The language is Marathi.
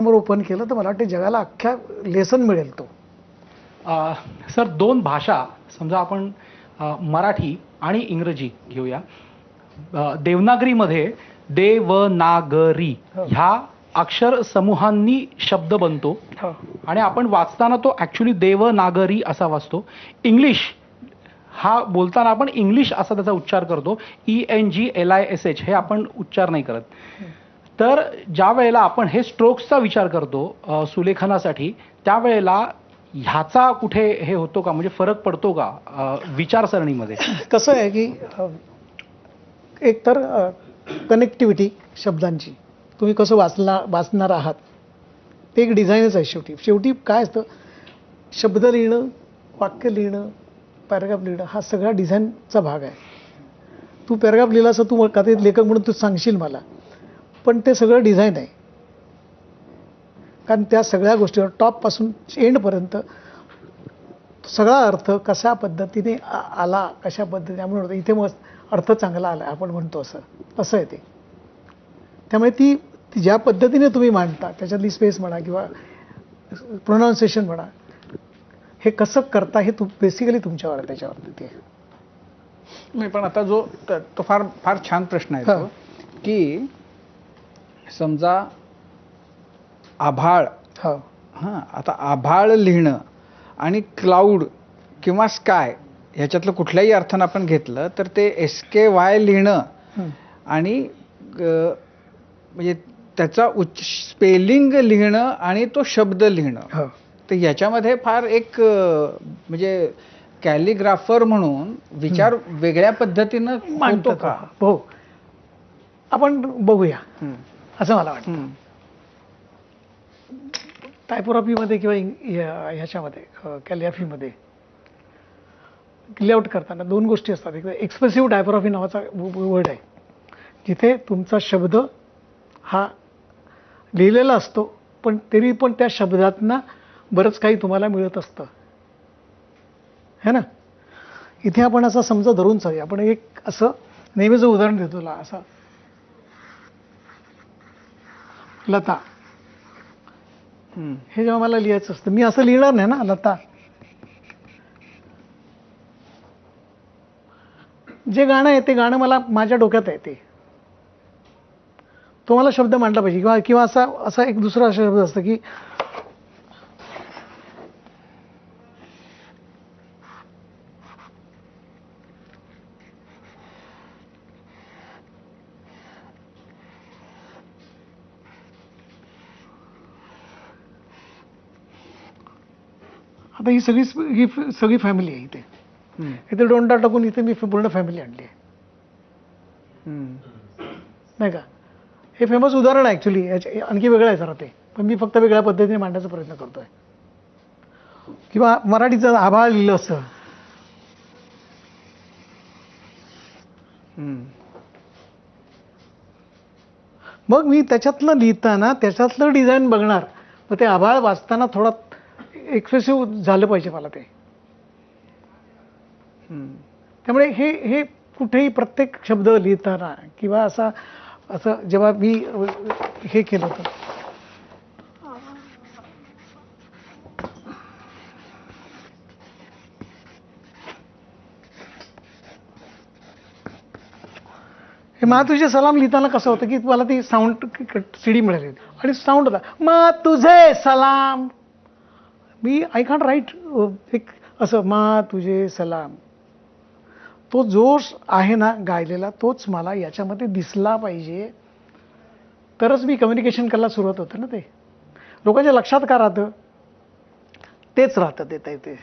समोर ओपन केलं तर मला वाटतं जगाला अख्ख्या लेसन मिळेल तो. सर, दोन भाषा समजा आपण मराठी आणि इंग्रजी घेऊया. देवनागरीमध्ये देवनागरी हो. ह्या अक्षर समूहांनी शब्द बनतो हो. आणि आपण वाचताना तो ॲक्च्युली देवनागरी असा वाचतो. इंग्लिश हा बोलताना आपण इंग्लिश असा त्याचा उच्चार करतो. ENGLISH हे आपण उच्चार नाही करत. तर ज्या वेळेला आपण हे स्ट्रोक्सचा विचार करतो सुलेखनासाठी, त्यावेळेला ह्याचा कुठे हे होतो का, म्हणजे फरक पडतो का विचारसरणीमध्ये? कसं आहे की एक तर कनेक्टिव्हिटी शब्दांची, तुम्ही कसं वाचणार आहात ते एक डिझाईनच आहे. शेवटी शेवटी काय असतं, शब्द लिहिणं, वाक्य लिहिणं, पॅराग्राफ लिहिणं हा सगळा डिझाईनचा भाग आहे. तू पॅराग्राफ लिहिला असं तू कथेत लेखक म्हणून तू सांगशील मला, पण ते सगळं डिझाईन आहे. कारण त्या सगळ्या गोष्टीवर टॉपपासून एंडपर्यंत सगळा अर्थ कशा पद्धतीने आला, कशा पद्धतीने आपण इथे मग अर्थ चांगला आला आपण म्हणतो असं आहे ते. त्यामुळे ती ज्या पद्धतीने तुम्ही मांडता त्याच्यातली स्पेस म्हणा किंवा प्रोनाऊन्सिएशन म्हणा, हे कसं करता हे बेसिकली तुमच्यावर आहे, त्याच्यावरती ते. नाही, पण आता जो तो फार फार छान प्रश्न आहे तो, की समजा आभाळ, हां, आता आभाळ लिहिणं आणि क्लाउड किंवा स्काय ह्याच्यातलं कुठल्याही अर्थानं आपण घेतलं तर ते SKY लिहिणं आणि म्हणजे त्याचा स्पेलिंग लिहिणं आणि तो शब्द लिहिणं, तर याच्यामध्ये फार एक म्हणजे कॅलिग्राफर म्हणून विचार वेगळ्या पद्धतीनं मांडतो का? हो, आपण बघूया असं मला वाटतं. टायपोग्राफीमध्ये किंवा ह्याच्यामध्ये कॅलिग्राफीमध्ये लेआउट करताना दोन गोष्टी असतात. एक एक्सप्रेसिव्ह टायपोग्राफी नावाचा वर्ड आहे, जिथे तुमचा शब्द हा लिहिलेला असतो, पण तरी पण त्या शब्दातनं बरंच काही तुम्हाला मिळत असतं, है ना. इथे आपण असं समजा धरून चालूया. आपण एक असं नेहमीचं उदाहरण देतो तुला, असं लता, हे जेव्हा मला लिहायचं असतं मी असं लिहिणार नाही ना लता. जे गाणं आहे ते गाणं मला माझ्या डोक्यात आहे, तो मला शब्द मांडला पाहिजे. किंवा असा एक दुसरा शब्द असतं की आता ही सगळी फॅमिली आहे इथे डोंडा टाकून इथे मी पूर्ण फॅमिली आणली आहे, नाही का. हे फेमस उदाहरण आहे ऍक्च्युली. आणखी वेगळं आहे जरा ते, पण मी फक्त वेगळ्या पद्धतीने मांडण्याचा प्रयत्न करतोय. किंवा मराठीचं आभाळ लिहिलं असतं, मग मी त्याच्यातलं लिहिताना त्याच्यातलं डिझाईन बघणार, मग ते आभाळ वाचताना थोडा एक्सप्रेसिव्ह झालं पाहिजे मला ते. त्यामुळे हे कुठेही प्रत्येक शब्द लिहिताना किंवा असं जेव्हा मी हे केलं होतं, हे मा तुझे सलाम लिहिताना कसं होतं की मला ती साऊंड CD मिळाली होती आणि साऊंड होता मा तुझे सलाम. मी आय कॅन्ट राईट एक असं मा तुझे सलाम. तो जोश आहे ना गायलेला, तोच मला याच्यामध्ये दिसला पाहिजे, तरच मी कम्युनिकेशन करायला सुरुवात होतं ना. ते लोकांच्या लक्षात का राहतं, तेच राहतं ते.